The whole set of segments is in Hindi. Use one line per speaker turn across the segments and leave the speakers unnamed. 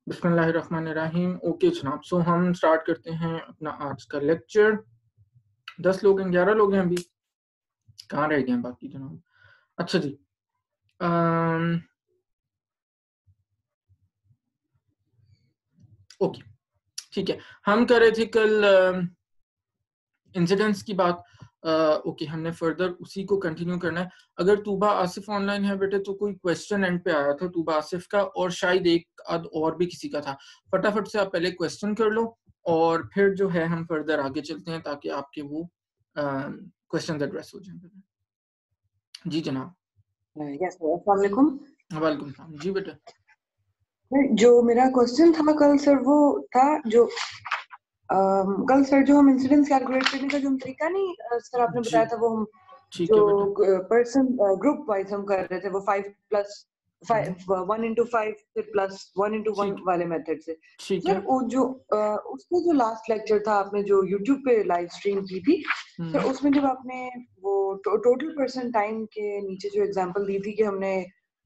बिस्मिल्लाहिर्रहमानिर्रहीम। ओके जनाब, सो हम स्टार्ट करते हैं अपना आज का लेक्चर। 10 लोग हैं, 11 लोग हैं अभी, कहाँ रह गए हैं बाकी जनाब? अच्छा जी, ओके ठीक है। हम कर रहे थे कल इंसिडेंट्स की बात। ओके, हमने फर्दर उसी को कंटिन्यू करना है। अगर तूबा आसिफ ऑनलाइन है बेटे तो कोई क्वेश्चन एंड पे आया था तूबा आसिफ का, और शायद एक आध और भी किसी का था। फटाफट से आप पहले क्वेश्चन कर लो और फिर जो है हम फर्दर आगे चलते हैं ताकि आपके वो क्वेश्चन एड्रेस हो जाए। जी जनाब।
यस सर, अस्सलाम वालेकुम।
वालेकुम सलाम जी बेटा।
जो मेरा क्वेश्चन था कल सर वो था जो कल सर जो हम इंसिडेंस कैलकुलेट करने का जो हम तरीका नहीं सर आपने
जी
बताया था वो हम
ठीक
जो
है बेटा।
पर्सन ग्रुप वाइज हम कर रहे थे वो 5 प्लस 1 into 5 फिर प्लस 1 into 1
ठीक
वाले मेथड से
ठीक
सर
है।
वो जो उसका जो लास्ट लेक्चर था आपने जो यूट्यूब पे लाइव स्ट्रीम की थी सर उसमें जब आपने वो टोटल पर्सन टाइम के नीचे जो एग्जांपल दी थी कि हमने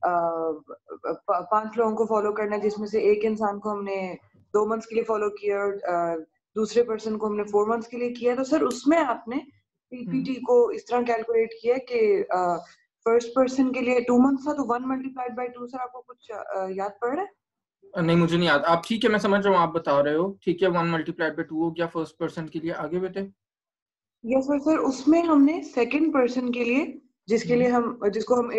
5 लोगों को फॉलो करना है जिसमें से एक इंसान को हमने 2 मंथ्स के लिए फॉलो किया और दूसरे पर्सन को हमने 4 मंथ्स के लिए किया, तो सर उसमें आपने पीपीटी को इस तरह कैलकुलेट किया कि फर्स्ट पर्सन के लिए 2 मंथ्स था तो 1 मल्टीप्लाइड बाय 2 सर आपको कुछ याद पड़ रहा है?
नहीं मुझे नहीं याद। आप ठीक है, मैं समझ रहा हूँ आप बता रहे हो। ठीक है, 1 मल्टीप्लाइड बाय 2 हो गया फर्स्ट पर्सन के लिए। आगे बेटे।
यस सर, सर उसमें हमने सेकंड पर्सन के लिए जिसको हम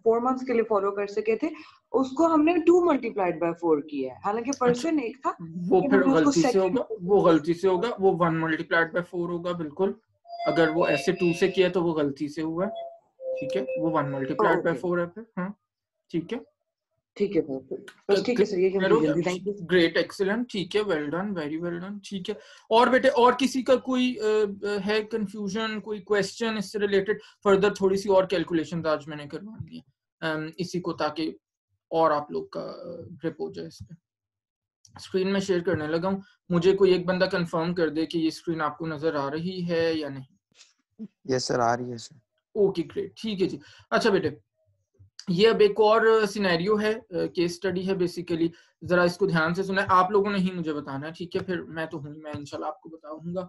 4 मंथ्स के लिए फॉलो कर सके थे उसको हमने 2 मल्टीप्लाइड बाय 4 किया है, हालांकि
अच्छा,
पर्सन एक था
वो
लेकिन
फिर
हमने उसको
गलती से
सेकंड
होगा, वो गलती से होगा, वो 1 मल्टीप्लाइड बाय 4 होगा बिल्कुल। अगर वो ऐसे 2 से किया तो वो गलती से हुआ। ठीक है, वो 1 मल्टीप्लाइड बाय
ओके
4 है फिर। हाँ ठीक है।
ठीक है सर, बस ठीक है सर, ये कंफ्यूजन थी, थैंक यू।
ग्रेट, एक्सीलेंट, ठीक है, well done, very well done. ठीक है, और बेटे और किसी का कोई है कंफ्यूजन, कोई क्वेश्चन इससे रिलेटेड? फर्दर थोड़ी सी और कैलकुलेशन आज मैंने करवानी है इसी को, ताकि और आप लोग का ग्रिप हो जाए इस पे। स्क्रीन में शेयर करने लगा हूँ, मुझे कोई एक बंदा कंफर्म कर दे कि ये स्क्रीन आपको नजर आ रही है या नहीं।
यस सर, आ रही है सर।
ओके ग्रेट, ठीक है जी। अच्छा बेटे, ये अब एक और सिनेरियो है, केस स्टडी है बेसिकली। जरा इसको ध्यान से सुना, आप लोगों ने ही मुझे बताना है, ठीक है? फिर मैं तो हूँ, मैं इंशाल्लाह आपको बताऊंगा।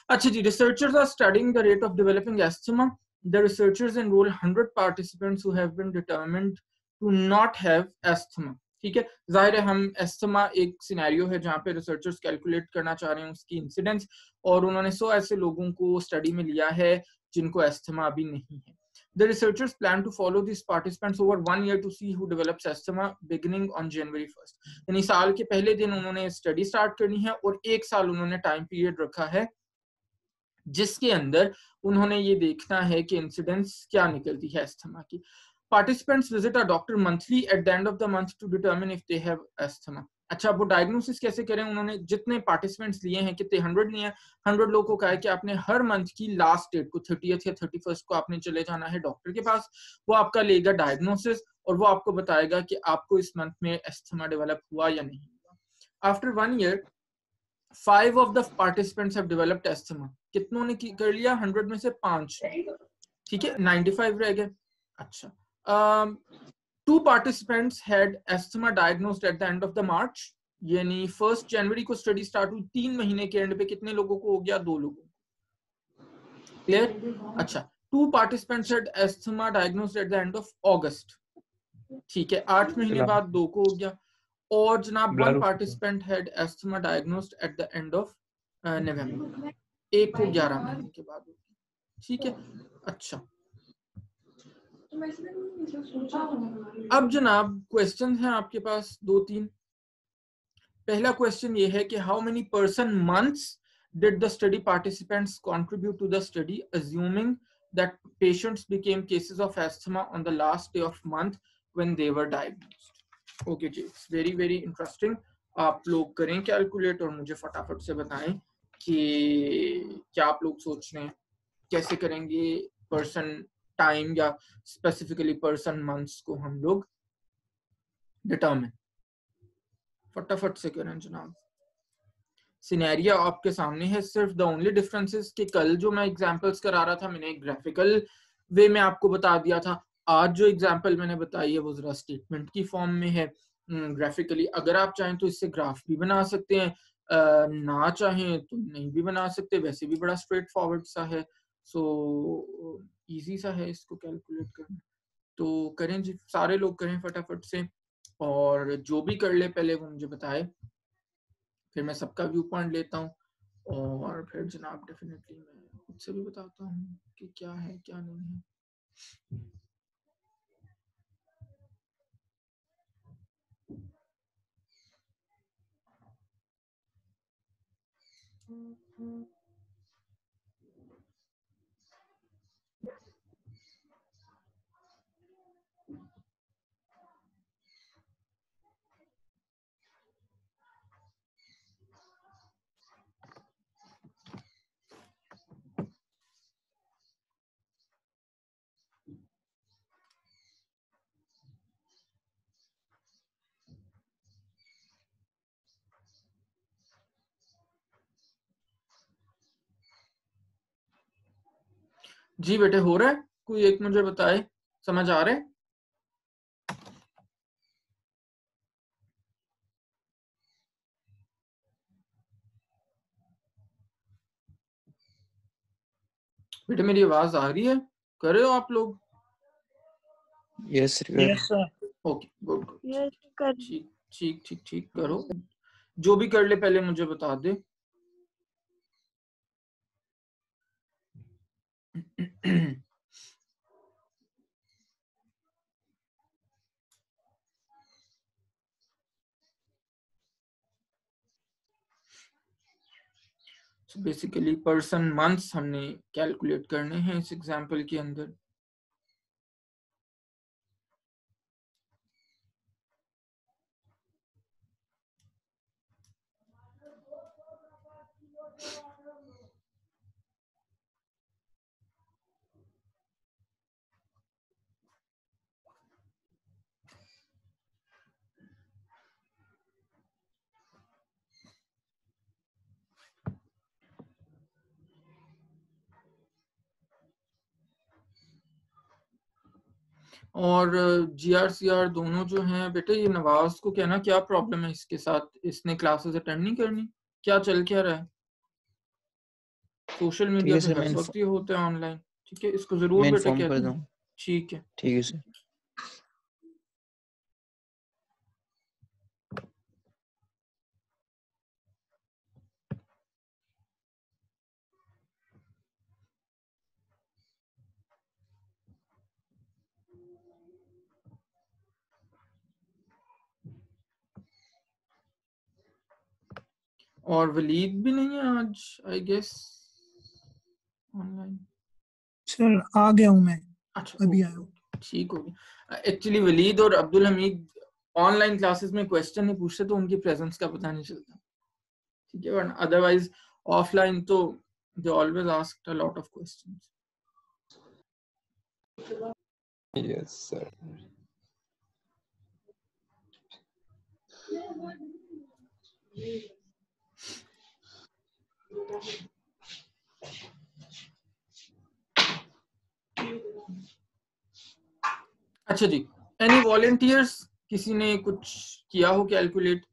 अच्छा जी, researchers are studying the rate of developing asthma. The researchers enrol 100 participants who have been determined to not have asthma. ठीक है, जाहिर है हम एस्थमा एक सिनेरियो है जहाँ पे रिसर्चर्स कैलकुलेट करना चाह रहे हैं उसकी इंसिडेंस, और उन्होंने 100 ऐसे लोगों को स्टडी में लिया है जिनको एस्थमा अभी नहीं है। The researchers plan to follow these participants over 1 year to see who develops asthma beginning on January 1st. यानी साल के पहले दिन उन्होंने स्टडी स्टार्ट करनी है और 1 साल उन्होंने टाइम पीरियड रखा है जिसके अंदर उन्होंने ये देखना है कि इंसिडेंस क्या निकलती है अस्थमा की। Participants visit a doctor monthly at the end of the month to determine if they have asthma. अच्छा, वो डायग्नोसिस कैसे करें? उन्होंने जितने पार्टिसिपेंट्स लिए हैं, कितने 100 लिए हैं, 100 लोगों को कहा है कि आपने हर मंथ की लास्ट डेट को 30th या 31st को आपने चले जाना है डॉक्टर के पास। वो आपका लेगा डायग्नोसिस और वो आपको बताएगा कि आपको इस मंथ में एस्थमा डेवलप हुआ या नहीं हुआ। After 1 year 5 of the participants have developed asthma. कितनों ने कर लिया? 100 में से 5। ठीक है, 95 रह गए। अच्छा, 2 participants had asthma diagnosed at the end of the March. यानी 1 जनवरी को स्टडी स्टार्ट हुई, 3 महीने के एंड पे कितने लोगों को हो गया? 2 लोगों को। क्लियर? अच्छा, 2 participants had asthma diagnosed at the end of August. ठीक है, 8 महीने बाद 2 को हो गया। और जनाब 1 participant had asthma diagnosed at the end of November. 1 को 11 महीने के बाद हो गया। ठीक है, अच्छा अब जनाब क्वेश्चन हैं आपके पास 2-3। पहला क्वेश्चन ये है कि how many person months did the study participants contribute to the study assuming that patients became cases of asthma on the last day of month when they were diagnosed. Okay जी, इट्स वेरी वेरी इंटरेस्टिंग। आप लोग करें कैलकुलेट और मुझे फटाफट से बताएं कि क्या आप लोग सोच रहे हैं कैसे करेंगे पर्सन टाइम या स्पेसिफिकली पर्सन मंथ्स को हम लोग डिटरमिन। फटाफट से करें जनाब। सिनेरियो आपके सामने है, सिर्फ द ओनली डिफरेंस इज कि कल जो मैं एग्जांपल्स करा रहा था मैंने एक ग्राफिकल वे में आपको बता दिया था। आज जो एग्जांपल मैंने बताई है वो जरा स्टेटमेंट की फॉर्म में है। ग्राफिकली। अगर आप चाहें तो इससे ग्राफ भी बना सकते हैं, ना चाहें तो नहीं भी बना सकते, वैसे भी बड़ा स्ट्रेट फॉरवर्ड सा है। सो इजी सा है इसको कैलकुलेट करना। तो करें जी, सारे लोग करें फटाफट से, और जो भी कर ले पहले वो मुझे बताए, फिर मैं सबका व्यू पॉइंट लेता हूँ, और फिर जनाब डेफिनेटली मैं खुद से भी बताता हूँ कि क्या है क्या नहीं है। जी बेटे, हो रहा है? कोई एक मुझे बताए, समझ आ रहा है? बेटे मेरी आवाज आ रही है? कर रहे हो आप लोग?
Yes sir.
Okay, good good,
yes कर।
ठीक ठीक ठीक ठीक, करो। जो भी कर ले पहले मुझे बता दे। बेसिकली पर्सन मंथ्स हमने कैलकुलेट करने हैं इस एग्जांपल के अंदर। और GR CR दोनों जो हैं बेटे, ये नवाज को कहना क्या प्रॉब्लम है इसके साथ, इसने क्लासेस अटेंड नहीं करनी, क्या चल क्या रहा है? सोशल मीडिया पे हर वक्त ये होता है ऑनलाइन, ठीक है? इसको जरूर बेटे कह दो। ठीक है,
ठीक है सर।
और वलीद भी नहीं है आज आई गेस ऑनलाइन।
सर आ गया हूँ मैं।
अच्छा,
अभी आया हूँ।
ठीक हो गया। एक्चुअली वलीद और अब्दुल हमीद ऑनलाइन क्लासेस में क्वेश्चन नहीं पूछते तो उनकी प्रेजेंस का पता नहीं चलता, ठीक है? वरना अदरवाइज ऑफलाइन तो they always asked a lot of questions.
Yes sir.
अच्छा जी, एनी वॉलंटियर्स, किसी ने कुछ किया हो कैलकुलेट?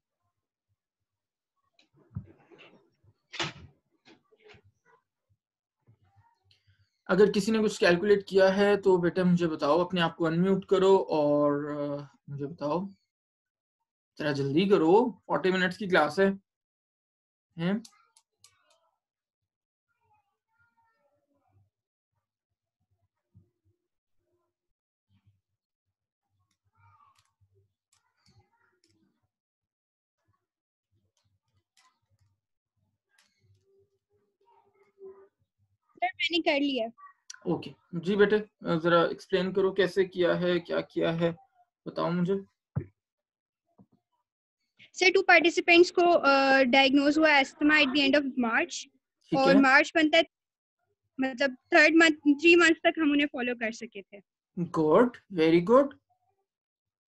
अगर किसी ने कुछ कैलकुलेट किया है तो बेटा मुझे बताओ, अपने आप को अनम्यूट करो और मुझे बताओ, जरा जल्दी करो, 40 मिनट्स की क्लास है, हैं?
मैंने कर लिया।
ओके जी बेटे, जरा एक्सप्लेन करो कैसे किया है, क्या किया है, बताओ मुझे।
सर 2 पार्टिसिपेंट्स को डायग्नोज हुआ asthma at the end of March, और मार्च बनता है, मतलब 3rd मंथ 3 मंथ तक हम उन्हें फॉलो कर सके थे।
Good, very good.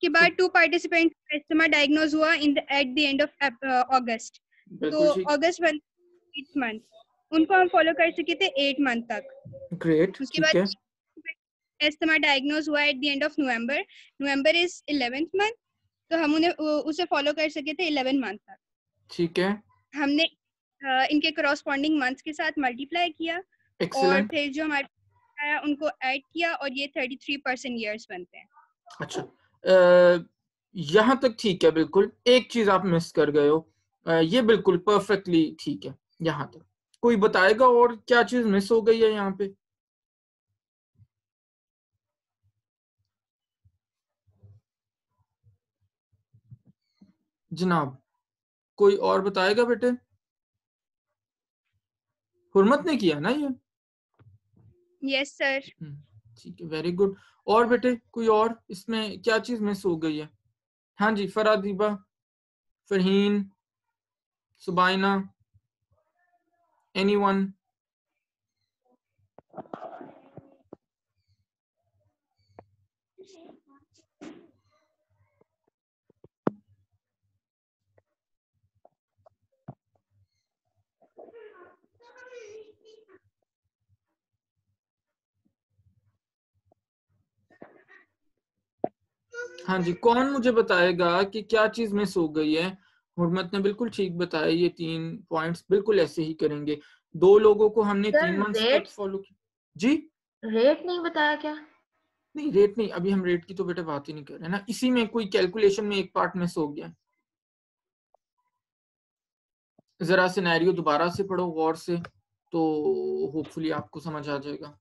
के बाद 2 पार्टिसिपेंट्स एस्थमा डायग्नोज हुआ एट द एंड ऑफ अगस्त, तो अगस्त 8 मंथ, उनको हम फॉलो कर सके थे 8 मंथ तक।
ग्रेट,
उसके बाद एस्थमा डायग्नोज हुआ at the end of November, November is 11th month, तो हम उन्हें उसे फॉलो कर सके थे 11 मंथ तक।
ठीक है,
हमने इनके करस्पॉन्डिंग मंथ्स के साथ मल्टीप्लाई किया और
एक्सीलेंट।
फिर जो हमारे आया उनको ऐड किया और ये 33% ईयर्स बनते हैं।
अच्छा, यहाँ तक ठीक है, बिल्कुल। एक चीज आप मिस कर गए हो, ये बिल्कुल परफेक्टली ठीक है यहाँ तक। कोई बताएगा और क्या चीज मिस हो गई है यहाँ पे? जनाब कोई और बताएगा बेटे? हुर्मत ने किया ना ये?
Yes sir.
ठीक है, वेरी गुड। और बेटे कोई और इसमें क्या चीज मिस हो गई है? हाँ जी, फरादीबा, फरहीन, सुबाइना, एनीवन? हाँ जी, कौन मुझे बताएगा कि क्या चीज मिस हो गई है? हुर्मत ने बिल्कुल ठीक बताया, ये 3 पॉइंट्स बिल्कुल ऐसे ही करेंगे। 2 लोगों को हमने 3 मंथ्स तक फॉलो किया। जी,
रेट नहीं बताया क्या?
नहीं रेट नहीं, अभी हम रेट की तो बेटा बात ही नहीं कर रहे ना। इसी में कोई कैलकुलेशन में एक पार्ट मिस हो गया। जरा सिनेरियो दोबारा से पढ़ो गौर से, तो होपफुली आपको समझ आ जाएगा।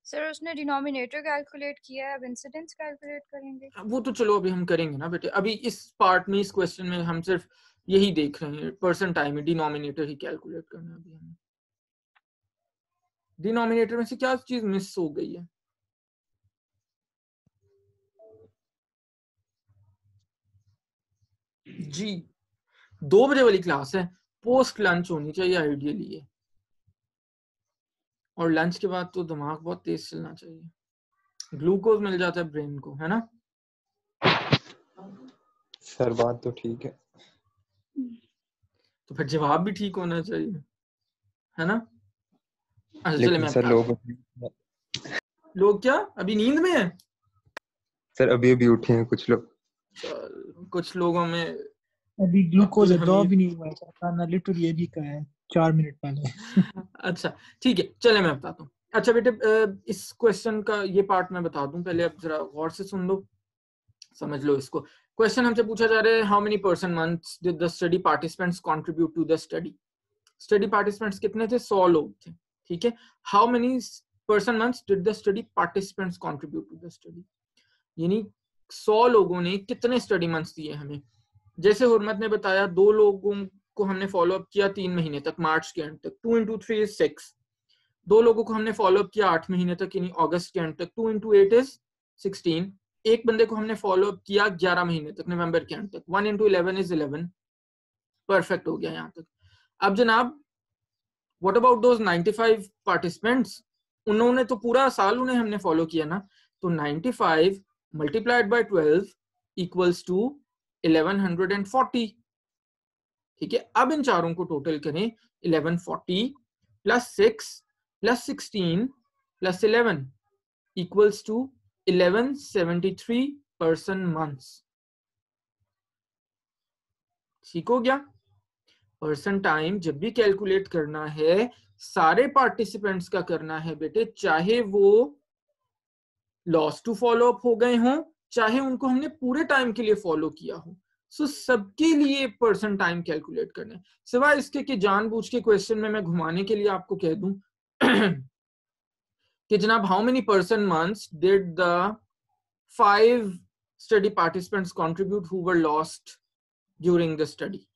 सर उसने डिनोमिनेटर कैलकुलेट किया है, अब इंसिडेंस कैलकुलेट करेंगे।
वो तो चलो अभी हम करेंगे ना बेटे। अभी इस पार्ट में, इस क्वेश्चन में हम सिर्फ यही देख रहे हैं, पर्सन टाइम में डिनोमिनेटर ही कैलकुलेट करना है अभी हमें। डिनोमिनेटर में से क्या चीज मिस हो गई है? जी, 2 बजे वाली क्लास है, पोस्ट लंच होनी चाहिए आइडियली ये, और लंच के बाद तो दिमाग बहुत तेज चलना चाहिए, ग्लूकोज मिल जाता है ब्रेन को, है ना?
सर बात तो ठीक है,
तो फिर जवाब भी ठीक होना चाहिए, है ना? अच्छा चले,
लेकिन
मैं
सर
लोग क्या अभी नींद में है?
सर अभी उठे हैं कुछ लोग।
कुछ लोगों में
अभी ग्लूकोज ड्रॉ भी नहीं हुआ है, खाना लिटरली अभी का है 4 मिनट पहले।
अच्छा ठीक है, चले मैं बताता हूँ। अच्छा बेटे, इस क्वेश्चन का ये पार्ट मैं बता दूं, पहले आप जरा गौर से सुन लो, समझ लो इसको। क्वेश्चन हमसे पूछा जा रहा है, how many person months did the study participants contribute to the study. Study participants कितने थे? 100 लोग थे, ठीक है। How many person months did the study participants contribute to the study, यानी 100 लोगों ने कितने स्टडी मंथ्स दिए हमें। जैसे हुर्मत ने बताया, 2 लोगों को हमने फॉलो अप किया 3 महीने तक, मार्च के एंड तक, 2 into 3 is 6। 2 लोगों को हमने फॉलो अप किया 8 महीने तक, यानी अगस्त के एंड तक, 2 into 8 is 16। एक बंदे को हमने फॉलो अप किया 11 महीने तक, नवंबर के एंड तक, 1 into 11 is 11। परफेक्ट हो गया यहाँ तक। अब जनाब, व्हाट अबाउट दोज 95 पार्टिसिपेंट्स? उन्होंने तो पूरा साल उन्हें हमने फॉलो किया ना, तो 95 मल्टीप्लाइड बाय 12 इक्वल्स टू 1140, ठीक है। अब इन चारों को टोटल करें, 1140 plus 6 plus 16 plus 11 equals to 1173 person months. ठीक हो गया? पर्सन टाइम जब भी कैलकुलेट करना है, सारे पार्टिसिपेंट्स का करना है बेटे, चाहे वो लॉस्ट टू फॉलो अप हो गए हों, चाहे उनको हमने पूरे टाइम के लिए फॉलो किया हो। सो सबके लिए पर्सन टाइम कैलकुलेट करना है, सिवाय इसके कि जानबूझ के क्वेश्चन में मैं घुमाने के लिए आपको कह दूं कि जनाब how many person months did the 5 study participants contribute who were lost during the study.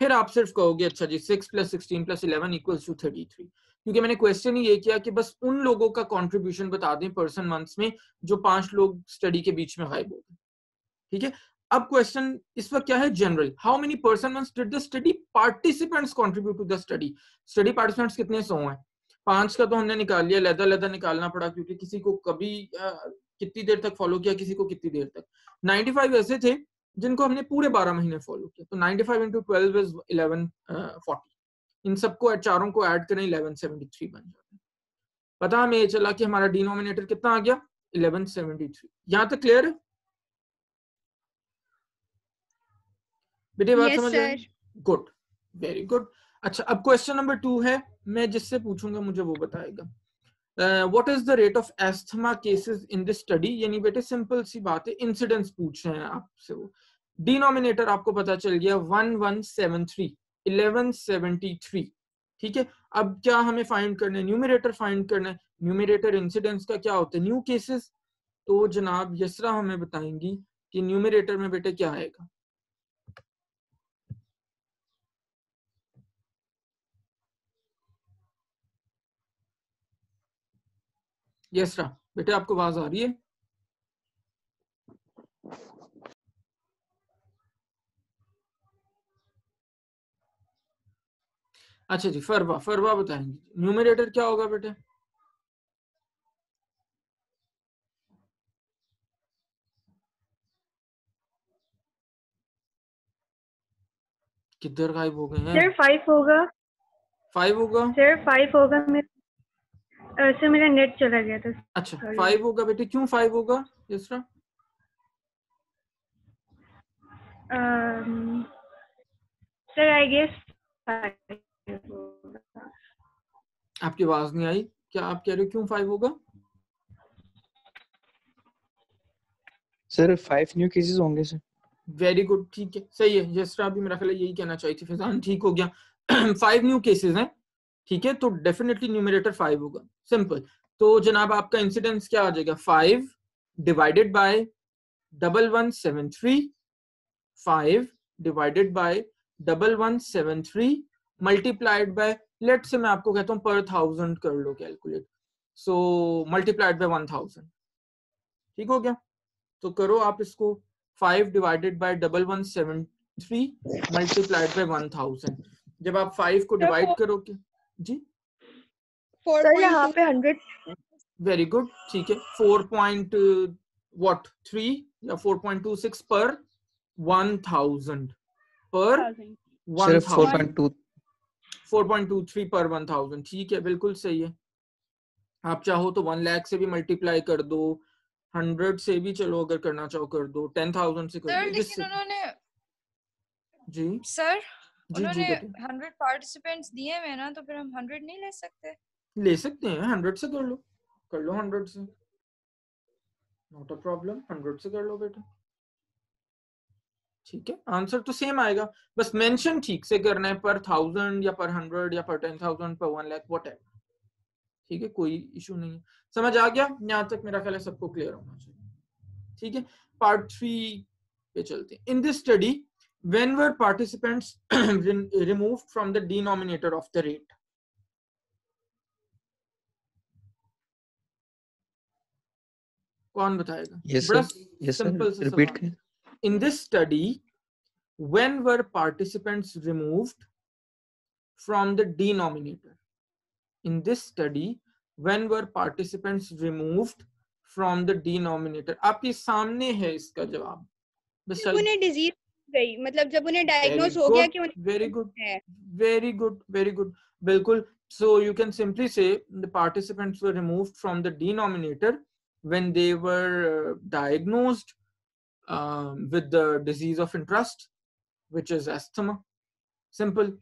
फिर आप सिर्फ कहोगे अच्छा जी 6 प्लस 16 प्लस 11 इक्वल्स टू 33, क्योंकि मैंने क्वेश्चन ही ये किया कि बस उन लोगों का कंट्रीब्यूशन बता दें पर्सन मंथ्स में जो 5 लोग स्टडी के बीच में गायब हो गए, ठीक है। अब क्वेश्चन इस वक्त क्या है? General, how many person months did the study participants contribute to the study. Study participants कितने 100 हैं, 5 का तो हमने निकाल लिया, लहदा निकालना पड़ा, क्योंकि किसी को कभी कितनी देर तक फॉलो किया, किसी को कितनी देर तक। 95 ऐसे थे जिनको हमने पूरे 12 महीने फॉलो किया, तो 95 into 12 is 1140। इन सबको चारों को ऐड करें, 1173 बन जाता है। पता हमें ये चला कि हमारा डिनोमिनेटर कितना आ गया? 1173। यहां तक क्लियर है? बेटे बात
Yes,
समझ
sir.
आई? Good, very good. अच्छा, अब क्वेश्चन नंबर 2 है, मैं जिससे पूछूंगा मुझे वो बताएगा। What is the rate of asthma cases in this study? यानी बेटे सिंपल सी बात है, इंसिडेंस पूछ रहे हैं आपसे। वो डिनोमिनेटर आपको पता चल गया 1173, 1173, ठीक है। अब क्या हमें फाइंड करना है? न्यूमरेटर फाइंड करना है। न्यूमरेटर इंसिडेंस का क्या होता है? New cases. तो जनाब यसरा हमें बताएंगी कि न्यूमरेटर में बेटे क्या आएगा। यसरा बेटे आपको आवाज आ रही है? अच्छा जी, फरवा, फरवा बताएंगे न्यूमरेटर क्या होगा बेटे। किधर गायब हो गए हैं?
सर 5 होगा।
5 होगा
सर 5 होगा। सर मेरा नेट चला गया था।
अच्छा 5 होगा बेटे, क्यों 5 होगा यसरा?
सर आई गेस 5 होगा।
आपकी आवाज नहीं आई, क्या आप कह रहे हो क्यों 5 होगा?
सर 5 न्यू केसेस होंगे सर।
वेरी गुड, ठीक है, सही है। यसरा भी मेरा ख्याल है यही कहना चाहिए थी। फैजान ठीक हो गया। 5 न्यू केसेस हैं, ठीक है, तो डेफिनेटली न्यूमरेटर 5 होगा। सिंपल। तो जनाब आपका इंसिडेंस क्या आ जाएगा? 5 divided by 1173, 5 divided by 1173 multiplied by, let से मैं आपको कहता हूं पर 1000 कर लो कैलकुलेट, सो मल्टीप्लाइड बाय 1000, ठीक हो गया। तो करो आप इसको, 5 डिवाइडेड बाय 1173 मल्टीप्लाइड बाय 1000। जब आप 5 को डिवाइड करोगे जी,
सर यहाँ पे 100।
वेरी गुड, ठीक है, 4.3 या 4.26 पर 1000 पर 1000, 4.23 पर 1000, ठीक है, बिल्कुल सही है। आप चाहो तो 1 लाख से भी मल्टीप्लाई कर दो, 100 से भी चलो अगर करना चाहो कर दो, 10,000 से कर दो,
लेकिन उन्होंने
जी
सर
जी
उन्होंने
जी बेटे
100 पार्टिसिपेंट्स दिए हुए ना, तो फिर हम 100 नहीं ले सकते?
ले सकते हैं, 100 से कर लो 100 से, नॉट अ प्रॉब्लम, 100 से कर लो बेटा, ठीक है। आंसर तो सेम आएगा, बस मेंशन ठीक से करना है, पर 1000 या पर 100 या पर 10,000 पर 1 लाख व्हाटएवर, ठीक है, कोई इशू नहीं है। समझ आ गया? यहाँ तक मेरा ख्याल है सबको क्लियर होना चाहिए, ठीक है। पार्ट 3 पे चलते हैं। In this study when were participants removed from the denominator of the rate? कौन बताएगा? बड़ा सिंपल सा
रिपीट
सवाल। In this study when were participants removed from the denominator? In this study when were participants removed from the denominator? आपके सामने है इसका जवाब। बस
उन्हें डिजीज गई, मतलब जब उन्हें डायग्नोज हो गया कि उन्हें
very good, very good, very good, बिल्कुल। So you can simply say the participants were removed from the denominator when they were diagnosed with the disease of interest, which is asthma. Simple.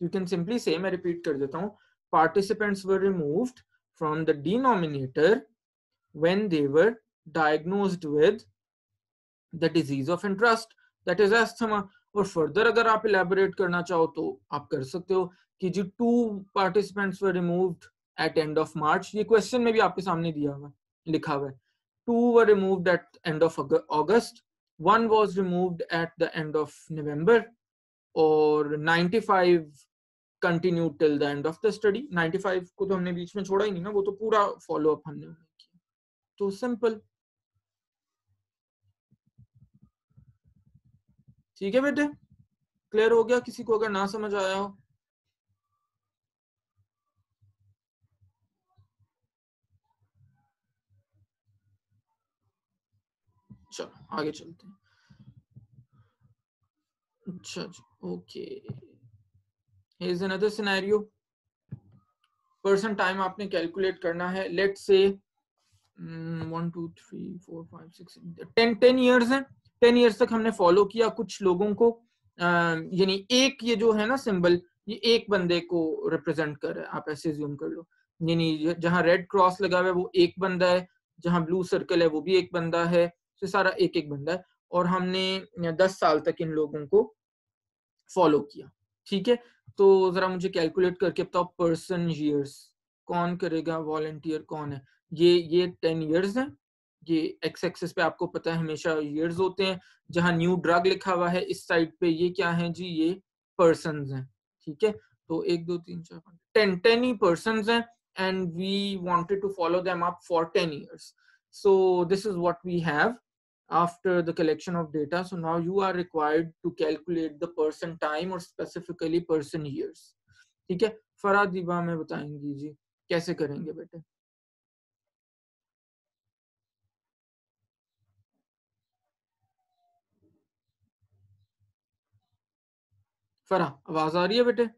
You can simply say, मैं repeat कर देता हूँ, participants were removed from the denominator when they were diagnosed with the disease of interest, that is asthma. और फर्दर अगर आप इलेबोरेट करना चाहो तो आप कर सकते हो कि जी 2 participants were removed at end of March, ये क्वेश्चन में भी आपके सामने दिया हुआ लिखा हुआ है, 2 were removed at end of August, 1 was removed at the end of November, और 95 continued till the end of the study। 95 को तो हमने बीच में छोड़ा ही नहीं ना, वो तो पूरा फॉलो अप हमने किया। तो सिंपल, ठीक है बेटे, क्लियर हो गया? किसी को अगर ना समझ आया हो? चलो आगे चलते हैं। अच्छा जी, okay, here is another scenario. Person time आपने कैलकुलेट करना है, लेट्स से 1 2 3 4 5 6 10 इयर्स है। 10 इयर्स तक हमने फॉलो किया कुछ लोगों को, यानी एक ये जो है ना सिंबल, ये एक बंदे को रिप्रेजेंट कर रहा है, आप ऐसे ज्यूम कर लो। यानी जहां रेड क्रॉस लगा हुआ है वो एक बंदा है, जहां ब्लू सर्कल है वो भी एक बंदा है, तो सारा एक एक बंदा है। और हमने 10 साल तक इन लोगों को फॉलो किया, ठीक है। तो जरा मुझे कैलकुलेट करके बताओ पर्सन ईयर्स कौन करेगा, वॉलंटियर कौन है। ये 10 ईयर्स है, ये एक्स एक्सिस पे आपको पता है हमेशा ईयर्स होते हैं। जहां न्यू ड्रग लिखा हुआ है इस साइड पे ये क्या है जी, ये पर्सन्स हैं, ठीक है। तो 1 2 3 4 5 10 ही पर्सन्स हैं and we wanted to follow them up for 10 years. So this is what we have after the collection of data. So now you are required to calculate the person time or specifically person years. ठीक है, फरादीबा में बताएंगी जी कैसे करेंगे बेटे। फरा आवाज आ रही है बेटे?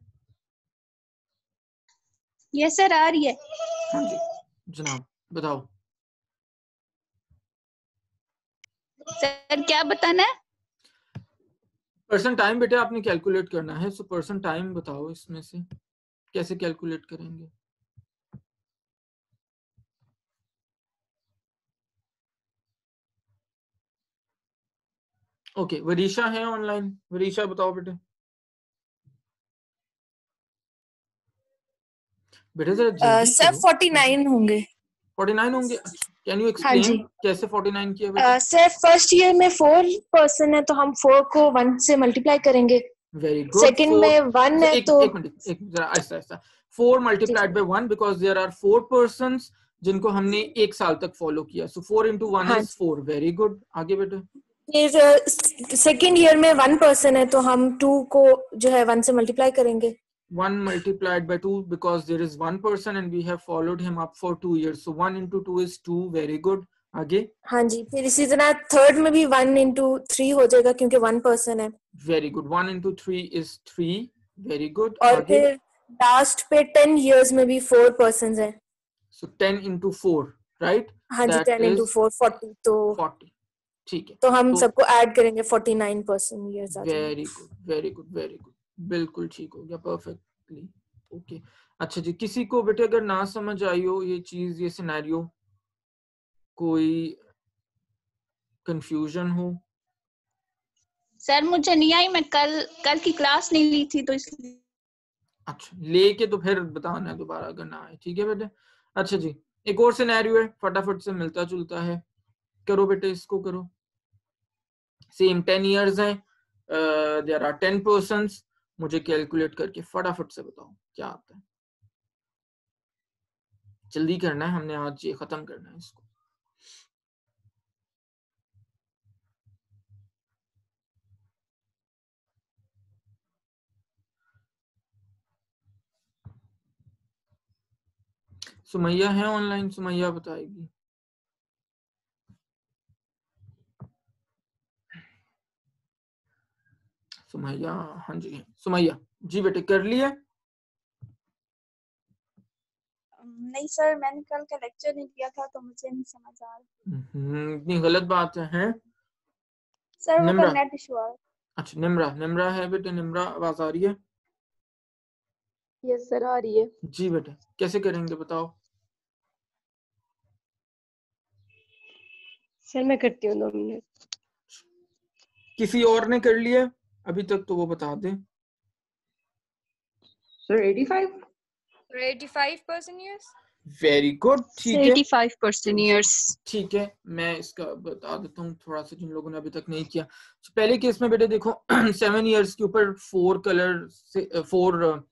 यस सर आ रही है।
हाँ जी जनाब बताओ।
सर क्या बताना है?
पर्सन टाइम बेटे आपने कैलकुलेट करना है। सो पर्सन टाइम बताओ इसमें से कैसे कैलकुलेट करेंगे। ओके वरीशा है ऑनलाइन, वरीशा बताओ बेटे। बेटे जरा जल्दी
सर 49 होंगे।
49 होंगे? कैन यू एक्सप्लेन कैसे 49 किया बेटा?
सर फर्स्ट ईयर में 4 पर्सन है तो हम 4 को 1 से मल्टीप्लाई करेंगे।
Very good.
सेकंड में 1 है तो
एक मिनट जरा ऐसा ऐसा 4 multiplied by 1 because there are 4 persons जिनको हमने 1 साल तक फॉलो किया। So 4 into 1 is 4। Very good, आगे बेटे।
फिर सेकंड ईयर में 1 पर्सन है तो हम 2 को जो है 1 से मल्टीप्लाई करेंगे।
1 multiplied by 2 because there is 1 person and we have followed him up for 2 years. So 1 into 2 is 2। Very good। आगे।
हाँ जी, फिर इसी तरह थर्ड में भी 1 into 3 हो जाएगा क्योंकि 1 पर्सन है।
Very good। 1 into 3 is 3। Very good।
और
आगे।
फिर लास्ट पे 10 years में भी 4 पर्सन है।
So 10 into 4 right?
हाँ जी 10 into 4 40 तो
40 ठीक है।
तो हम सबको ऐड करेंगे 49 पर्सन ईयर्स आ जाएंगे।
Very good very good very good, बिल्कुल ठीक हो गया परफेक्टली। ओके अच्छा जी, किसी को बेटे अगर ना समझ आई हो ये चीज, ये सिनेरियो, कोई कंफ्यूजन हो?
सर मुझे नहीं आई, मैं कल की क्लास नहीं ली थी तो इसलिए।
अच्छा लेके तो फिर बताना है दोबारा अगर ना आए, ठीक है बेटे। अच्छा जी एक और सिनेरियो है फटाफट से मिलता जुलता है, करो बेटे इसको करो। सेम 10 इयर्स है, देयर आर 10 पर्सन्स। मुझे कैलकुलेट करके फटाफट से बताओ क्या आता है। जल्दी करना है, हमने आज ये खत्म करना है इसको। सुमैया है ऑनलाइन, सुमैया बताएगी। सुमैया हाँ जी सुमैया जी बेटे कर लिया?
नहीं सर मैंने कल का लेक्चर नहीं किया था तो मुझे नहीं समझ आ रहा।
इतनी गलत बात है
सर वो कल नेट इशू आ रहा।
अच्छा निम्रा है बेटे, निम्रा आवाज आ रही है?
यस सर आ रही है।
जी बेटे कैसे करेंगे बताओ।
सर मैं करती हूँ 2 मिनट।
किसी और ने कर लिया अभी तक तो वो बता दें।
Sir
85% years।
वेरी गुड ठीक है
85% years।
ठीक है मैं इसका बता देता हूँ थोड़ा सा जिन लोगों ने अभी तक नहीं किया। तो पहले केस में बेटे देखो 7 इयर्स के ऊपर 4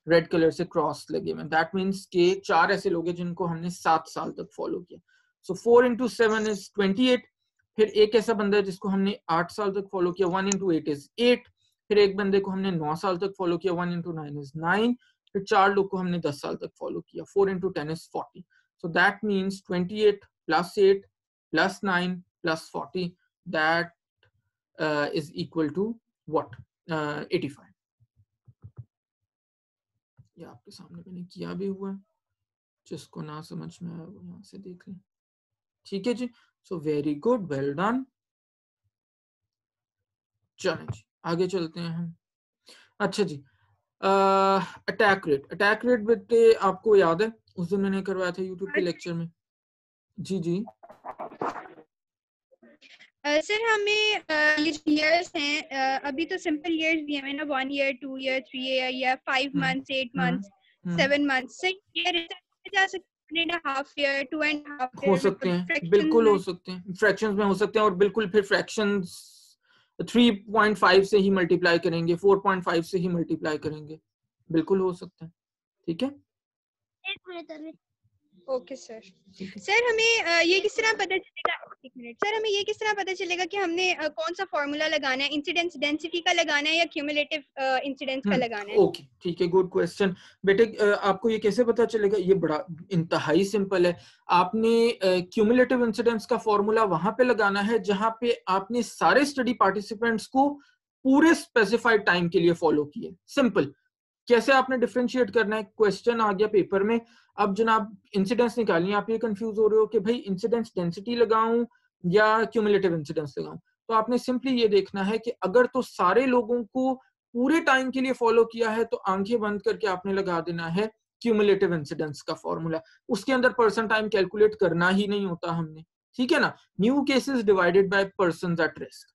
रेड कलर से क्रॉस लगे हुए, दैट मीन्स के 4 ऐसे लोग हैं जिनको हमने 7 साल तक फॉलो किया। So 4 into 7 is 28। फिर एक ऐसा बंदा है जिसको हमने 8 साल तक फॉलो किया, 1 into 8 is 8। फिर एक बंदे को हमने 9 साल तक फॉलो किया, 1 into 9 is 9। फिर 4 लोग को हमने 10 साल तक फॉलो किया, 4 into 10 is 40। So that means 28 plus 8 plus 9 plus 40 that is equal to what? 85। ये आपके सामने मैंने किया भी हुआ है, जिसको ना समझ में आया वो यहाँ से देख लें। ठीक है जी, so very good, well done. चलें जी आगे चलते हैं हम। अच्छा जी, अटैक रेट बेटे आपको याद है उस दिन मैंने करवाया था यूट्यूब के लेक्चर में? जी जी
सर हमें ये ईयर्स हैं, अभी तो सिंपल ईयर्स दिए हैं ना, 1 ईयर 2 ईयर 3 ईयर या 5 months 8 months 7 months. Sir year जा सकते हैं 1.5 ईयर 2.5
हो
ईयर,
सकते
मतलब
हैं, बिल्कुल हो सकते हैं, फ्रैक्शंस में हो सकते हैं, और बिल्कुल फिर फ्रैक्शंस 3.5 से ही मल्टीप्लाई करेंगे, 4.5 से ही मल्टीप्लाई करेंगे, बिल्कुल हो सकते हैं। ठीक है,
ओके सर। सर हमें ये किस तरह पता चलेगा, एक मिनट सर, हमें ये किस तरह पता चलेगा कि हमने कौन सा फॉर्मूला लगाना है, इंसिडेंस डेंसिटी का लगाना है या क्यूमुलेटिव इंसिडेंस का लगाना है?
ओके ठीक है, गुड क्वेश्चन बेटे। आपको ये कैसे पता चलेगा? ये बड़ा इंतहाई सिंपल है। आपने क्यूमुलेटिव इंसिडेंस का फॉर्मूला वहां पे लगाना है जहां पे आपने सारे स्टडी पार्टिसिपेंट्स को पूरे स्पेसिफाइड टाइम के लिए फॉलो किए। सिंपल। कैसे आपने डिफरेंशिएट करना है? क्वेश्चन आ गया पेपर में, अब जनाब इंसिडेंस निकालनी है, आप ये कंफ्यूज हो रहे हो कि भाई इंसिडेंस डेंसिटी लगाऊं या क्यूमुलेटिव इंसिडेंस लगाऊं। तो आपने सिंपली ये देखना है कि अगर तो सारे लोगों को पूरे टाइम के लिए फॉलो किया है तो आंखें बंद करके आपने लगा देना है क्यूमुलेटिव इंसिडेंस का फॉर्मूला। उसके अंदर पर्सन टाइम कैलकुलेट करना ही नहीं होता हमने, ठीक है ना। New cases divided by persons at risk.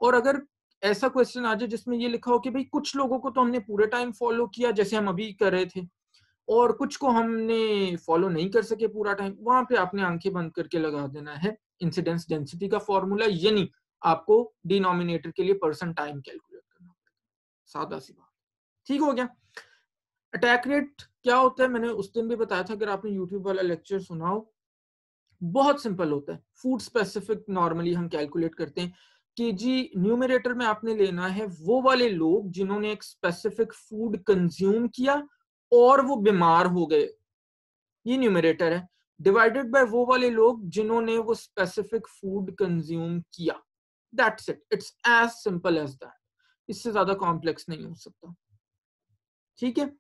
और अगर ऐसा क्वेश्चन आ जाए जिसमें ये लिखा हो कि भाई कुछ लोगों को तो हमने पूरे टाइम फॉलो किया जैसे हम अभी कर रहे थे, और कुछ को हमने फॉलो नहीं कर सके पूरा टाइम, वहां पे आपने आंखें बंद करके लगा देना है इंसिडेंस डेंसिटी का फॉर्मूला, यानी आपको डिनोमिनेटर के लिए पर्सन टाइम कैलकुलेट करना पड़ेगा। सादा सी बात, ठीक हो गया। अटैक रेट क्या होता है मैंने उस दिन भी बताया था, अगर आपने यूट्यूब वाला लेक्चर सुना हो, बहुत सिंपल होता है। फूड स्पेसिफिक नॉर्मली हम कैलकुलेट करते हैं कि जी न्यूमरेटर में आपने लेना है वो वाले लोग जिन्होंने एक स्पेसिफिक फूड कंज्यूम किया और वो बीमार हो गए, ये न्यूमरेटर है, डिवाइडेड बाय वो वाले लोग जिन्होंने वो स्पेसिफिक फूड कंज्यूम किया। That's it, it's as simple as that, इससे ज्यादा कॉम्प्लेक्स नहीं हो सकता। ठीक है,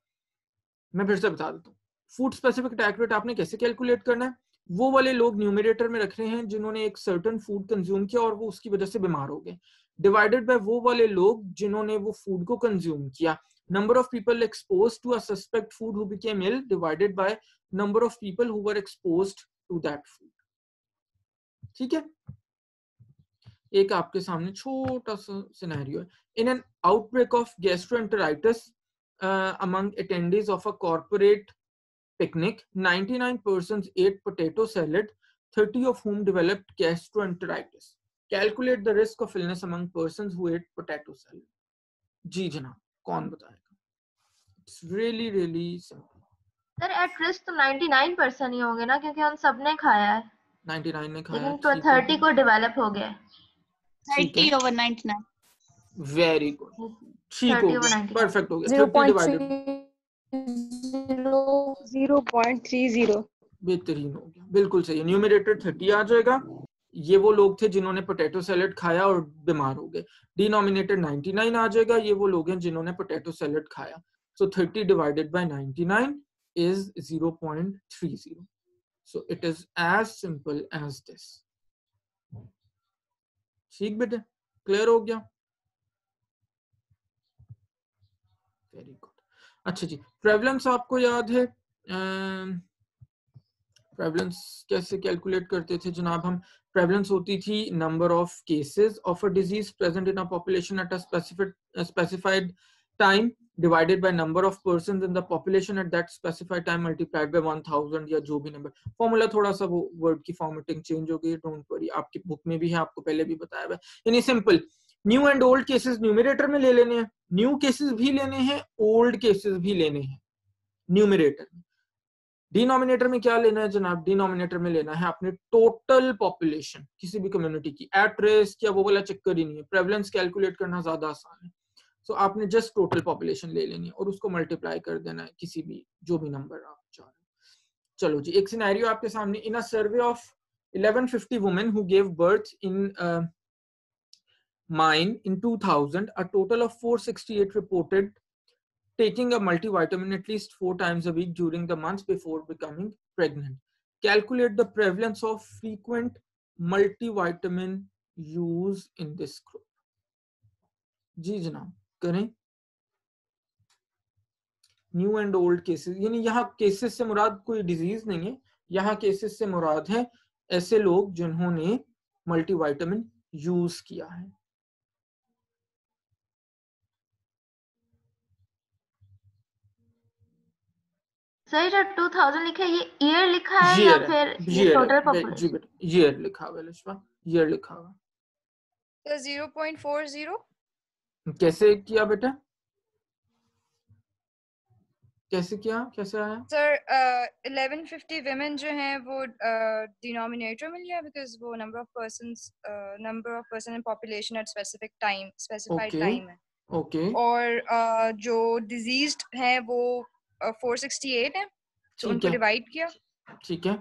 मैं फिर से बता देता हूँ। फूड स्पेसिफिक अटैक रेट आपने कैसे कैलकुलेट करना है? वो वाले लोग न्यूमरेटर में रख रहे हैं जिन्होंने एक सर्टेन फूड कंज्यूम किया और वो उसकी वजह से बीमार हो गए, डिवाइडेड बाय वो वाले लोग जिन्होंने वो फूड को कंज्यूम किया। Number of people exposed to a suspect food who became ill divided by number of people who were exposed to that food. ठीक है, एक आपके सामने छोटा सा सिनेरियो है। In an outbreak of gastroenteritis among attendees of a corporate picnic, 99 persons ate potato salad, 30 of whom developed gastroenteritis. Calculate the risk of illness among persons who ate potato salad. जी जनाब, कौन बताएगा? It's really really simple.
Sir at risk तो 99% ही होंगे ना, क्योंकि उन सब ने खाया है।
99 ने खाया,
लेकिन तो 30 को डेवलप हो गया।
30 over 99.
वेरी गुड, ठीक हो गया, परफेक्ट हो गया।
0.30
बेहतरीन हो गया, बिल्कुल सही है। न्यूमरेटर 30 आ जाएगा, ये वो लोग थे जिन्होंने पोटैटो सैलेड खाया और बीमार हो गए। डिनोमिनेटर 99 आ जाएगा, ये वो लोग हैं जिन्होंने पोटैटो सैलेड खाया। So 30 divided by 99 is 0.30। So it is as simple as this. ठीक बेटे, क्लियर हो गया? Very good. अच्छा जी, प्रेवलेंस आपको याद है? प्रेवलेंस कैसे कैलकुलेट करते थे जनाब हम? प्रेवलेंस होती थी number of cases of a disease present in a population at a specified time divided by number of persons in the population at that specified time multiplied by 1000 या जो भी नंबर। फॉर्मूला थोड़ा सा वो वर्ड की फॉर्मेटिंग चेंज हो गई, डोंट वरी, आपकी बुक में भी है, आपको पहले भी बताया हुआ है। यानी simple, new and old cases numerator में ले लेने हैं, न्यू केसेस भी लेने हैं, ओल्ड केसेस भी लेने हैं न्यूमरेटर में। डिनोमिनेटर में क्या लेना है जनाब? डिनोमिनेटर में लेना है अपने टोटल पॉपुलेशन किसी भी कम्युनिटी की। एट रिस्क या वो वाला चक्कर ही नहीं है, प्रेवलेंस कैलकुलेट करना ज्यादा आसान है। सो आपने जस्ट टोटल पॉपुलेशन ले लेनी है और उसको मल्टीप्लाई कर देना है किसी भी जो भी नंबर आप चाह रहे हैं। चलो जी, एक सिनेरियो आपके सामने। In a survey of 1150 women who gave birth in mine in 2000, a total of 468 reported taking a multivitamin at least 4 times a week during the months before becoming pregnant. Calculate the prevalence of frequent multivitamin use in this group. जी जनाब करें। न्यू एंड ओल्ड केसेस, यानी यहाँ केसेस से मुराद कोई डिजीज नहीं है, यहाँ केसेस से मुराद है ऐसे लोग जिन्होंने मल्टीविटामिन यूज किया है।
सही जो 2000 लिखा है ये ईयर लिखा है या
ईयर
फिर ये
ईयर
टोटल
जी
पॉपुलेशन?
बेटा, ईयर लिखा हुआ है लिशा, ईयर लिखा हुआ।
तो 0.40
कैसे किया बेटा, कैसे किया, कैसे आया?
सर 1150 women जो हैं वो डिनोमिनेटर में लिया बिकॉज वो number of person in population at specified
okay
time है।
ओके
और जो डिजीज्ड हैं वो 468 है, तो
ठीक
उनको
है
डिवाइड किया।
ठीक है,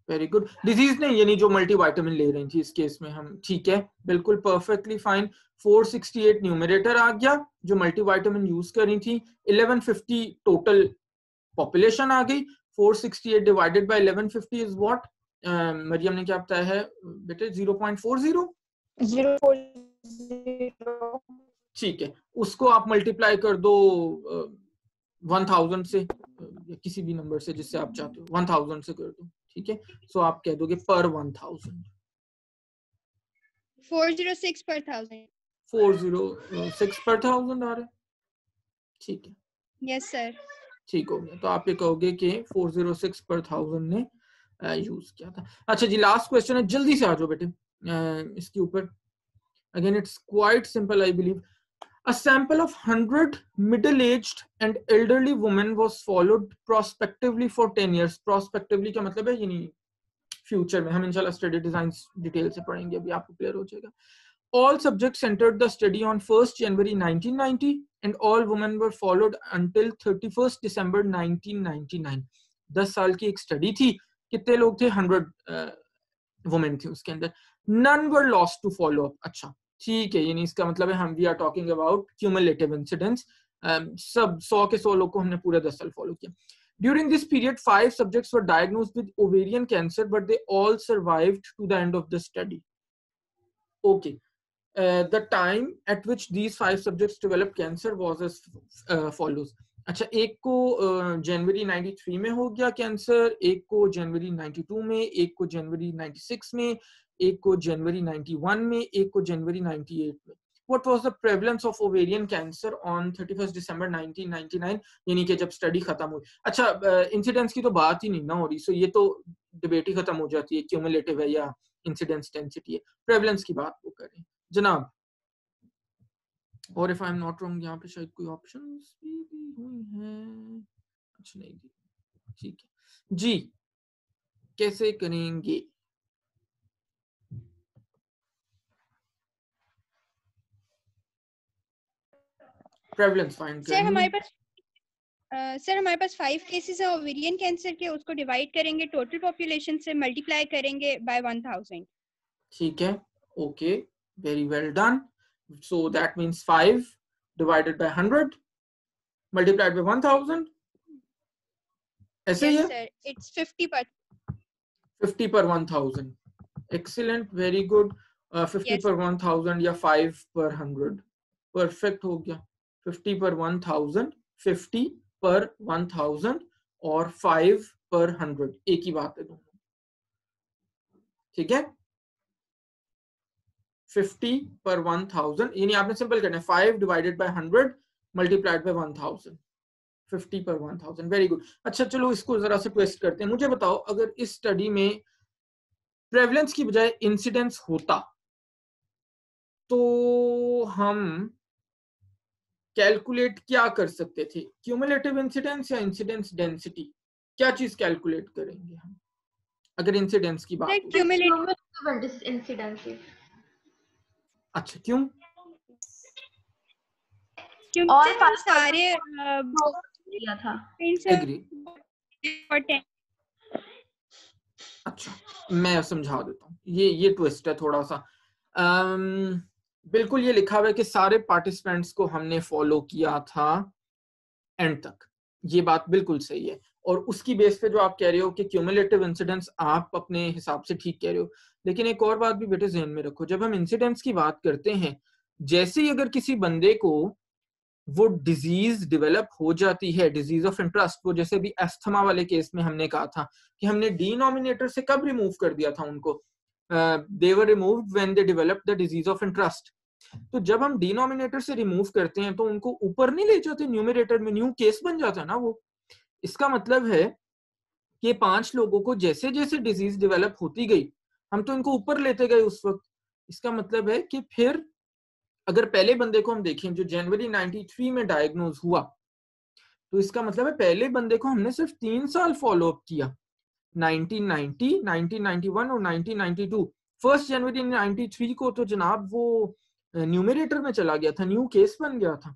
वेरी गुड। डिजीज नहीं, यानी जो मल्टीविटामिन ले रही थी इस केस में हम, ठीक है बिल्कुल परफेक्टली फाइन। 468 न्यूमरेटर आ गया जो मल्टीविटामिन यूज कर रही थी, 1150 टोटल पॉपुलेशन आ गई। 468 divided by 1150 is what? Mariam ने क्या बताया है बेटे? 0.40।
0.0
ठीक है, उसको आप मल्टीप्लाई कर दो 1000 से, या किसी भी नंबर से जिससे आप चाहते हो, 1000 से कर दो, ठीक है। सो आप कह दोगे पर 1000,
406 per thousand।
406 पर 1000 आ रहा है, ठीक है
यस सर।
ठीक हो गया। तो आप ये कहोगे कि 406 पर 1000 ने यूज किया था। अच्छा जी, लास्ट क्वेश्चन है, जल्दी से आ जाओ बेटे इसके ऊपर। Again it's quite simple I believe. A sample of 100 middle-aged and elderly women was followed prospectively for 10 years. Prospectively क्या मतलब है? यानी फ्यूचर में, हम इंशाल्लाह स्टडी डिजाइन डिटेल से पढ़ेंगे, अभी आपको क्लियर हो जाएगा। All subjects entered the study on 1st January 1990 and all women were followed until 31st December 1999. 10 साल की एक स्टडी थी, कितने लोग थे? 100 वुमेन थी उसके अंदर। None were lost to follow up। अच्छा ठीक है, यानी इसका मतलब है हम we are talking about cumulative incidents, सब 100 के 100 लोग को हमने पूरे 10 साल फॉलो किया। During this period, 5 subjects were diagnosed with ovarian cancer, but they all survived to the end of the study. Okay. The time at which these 5 subjects developed cancer was as follows. अच्छा, एक को जनवरी 93 में हो गया कैंसर, एक को जनवरी 92 में, एक को जनवरी 96 में, एक को जनवरी 91 में, एक को जनवरी 98 में। What was the prevalence of ovarian cancer on 31st December 1999? यानी कि जब स्टडी खत्म हुई। अच्छा, इंसिडेंस की तो बात ही नहीं ना हो रही, सो ये तो डिबेट ही खत्म हो जाती है, क्यूमुलेटिव है या इंसिडेंस डेंसिटी है। प्रेवलेंस की बात वो करें जनाब। और if I am not wrong, यहाँ पे शायद कोई ऑप्शंस भी दी हुई हैं। अच्छा नहीं दी, ठीक है जी। कैसे करेंगे? प्रेवलेंस फाइंड
सर हमारे पास सर हमारे पास 5 केसेस है ओवेरियन कैंसर के, उसको डिवाइड करेंगे टोटल पॉपुलेशन से, मल्टीप्लाई करेंगे बाय 1000।
ठीक है, okay, very well done. So that means 5 divided by 100 multiplied by 1000, ऐसे ही है?
Yes sir, it's 50 per
50 per 1000। Excellent, very good। 50
yes.
per 1000 या 5 per 100, परफेक्ट हो गया। 50 per 1000, 50 per 1000 और 5 per 100, एक ही बात है दोनों, ठीक है। 50 per 1000, यानी आपने सिंपल करना है 5 divided by 100 multiplied by 1000, 50 per 1000, very good. अच्छा चलो इसको जरा से ट्विस्ट करते हैं। मुझे बताओ, अगर इस स्टडी में प्रेवलेंस की बजाय इंसिडेंस होता तो हम कैलकुलेट क्या कर सकते थे? क्यूमुलेटिव इंसिडेंस या इंसिडेंस डेंसिटी? क्या चीज कैलकुलेट करेंगे हम अगर इंसिडेंस की बात हो?
Cumulative incidence.
अच्छा क्यों?
क्योंकि हम सारे
किया था।
एग्री। अच्छा मैं समझा देता हूँ, ये ट्विस्ट है थोड़ा सा। बिल्कुल ये लिखा हुआ है कि सारे पार्टिसिपेंट्स को हमने फॉलो किया था एंड तक, ये बात बिल्कुल सही है। और उसकी बेस पे जो आप कह रहे हो कि क्यूमुलेटिव इंसिडेंस, आप अपने हिसाब से ठीक कह रहे हो, लेकिन एक और बात भी बेटे ज़हन में रखो, जब हम इंसिडेंस की बात करते हैं जैसे ही अगर किसी बंदे को वो डिजीज डेवलप हो जाती है, डिजीज ऑफ इंटरेस्ट, वो जैसे भी एस्थमा वाले केस में हमने कहा था कि हमने डिनोमिनेटर से कब रिमूव कर दिया था उनको, they were removed when they developed the disease of interest. तो जब हम डिनोमिनेटर से रिमूव करते हैं तो उनको ऊपर नहीं ले जाते, न्यूमरेटर में न्यू केस बन जाता है ना वो। इसका मतलब है कि 5 लोगों को जैसे जैसे डिजीज डेवलप होती गई हम तो इनको ऊपर लेते गए उस वक्त। इसका मतलब है कि फिर अगर पहले बंदे को हम देखें जो जनवरी 93 में डायग्नोज हुआ, तो इसका मतलब है पहले बंदे को हमने सिर्फ 3 साल फॉलो अप किया, 1990, 1991 और 1992। 1 जनवरी 93 को तो जनाब वो न्यूमरेटर में चला गया था, न्यू केस बन गया था,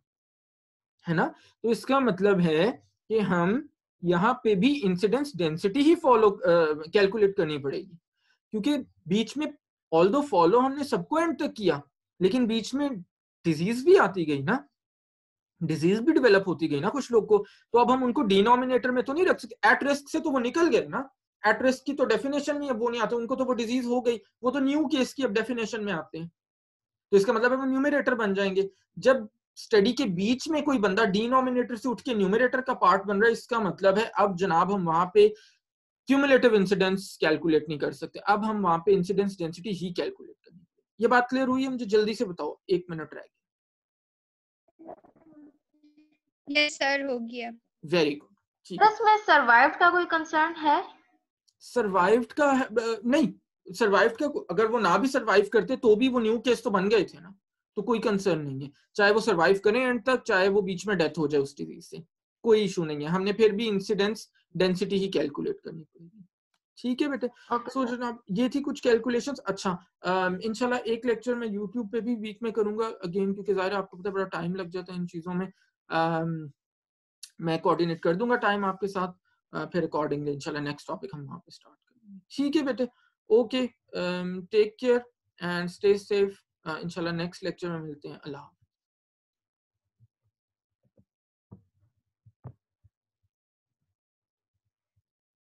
है ना। तो इसका मतलब है कि हम यहाँ पे भी इंसिडेंस डेंसिटी ही फॉलो कैलकुलेट करनी पड़ेगी, क्योंकि बीच में ऑल्दो फॉलो हमने सबको एंड तक किया, लेकिन बीच में डिजीज भी आती गई ना, डिजीज भी डेवलप होती गई ना कुछ लोग को। तो अब हम उनको डिनोमिनेटर में तो नहीं रख सकते। एट रिस्क से तो वो निकल गए ना, एट रिस्क की तो डेफिनेशन में अब वो नहीं आते, उनको तो वो डिजीज हो गई, वो तो न्यू केस की अब डेफिनेशन में आते हैं। तो इसका मतलब है वो न्यूमरेटर बन जाएंगे। जब स्टडी के बीच में कोई बंदा डिनोमिनेटर से उठ के न्यूमरेटर का पार्ट बन रहा है, इसका मतलब है अब जनाब हम वहां पे क्यूमुलेटिव इंसिडेंस कैलकुलेट नहीं कर सकते, अब हम वहां पे इंसिडेंस डेंसिटी ही कैलकुलेट करनी। ये बात क्लियर हुई है? मुझे जल्दी से बताओ, 1 मिनट रह गया।
यस सर, हो गया।
वेरी गुड, ठीक है।
इसमें सर्वाइव्ड का कोई कंसर्न है?
सर्वाइव्ड का नहीं, सर्वाइव्ड का अगर वो ना भी सर्वाइव करते तो भी वो न्यू केस तो बन गए थे ना, तो कोई कंसर्न नहीं है, चाहे वो सर्वाइव करें एंड तक, चाहे वो बीच में डेथ हो जाए उस डिजीज से, कोई इशू नहीं है। हमने फिर भी इंसिडेंस डेंसिटी ही कैलकुलेट करनी पड़ेगी। ठीक है बेटे। सो जनाब ये थी कुछ कैलकुलेशंस। अच्छा, इंशाल्लाह एक लेक्चर मैं यूट्यूब पे भी वीक में करूंगा अगेन, क्योंकि जाहिर है आपको पता बड़ा टाइम लग जाता है इन चीजों में। मैं कोऑर्डिनेट कर दूंगा टाइम आपके साथ, फिर अकॉर्डिंगली इंशाल्लाह नेक्स्ट टॉपिक हम वहां पे स्टार्ट करेंगे। ठीक है बेटे, okay, take care and stay safe. इंशाल्लाह नेक्स्ट लेक्चर में मिलते हैं। अल्लाह।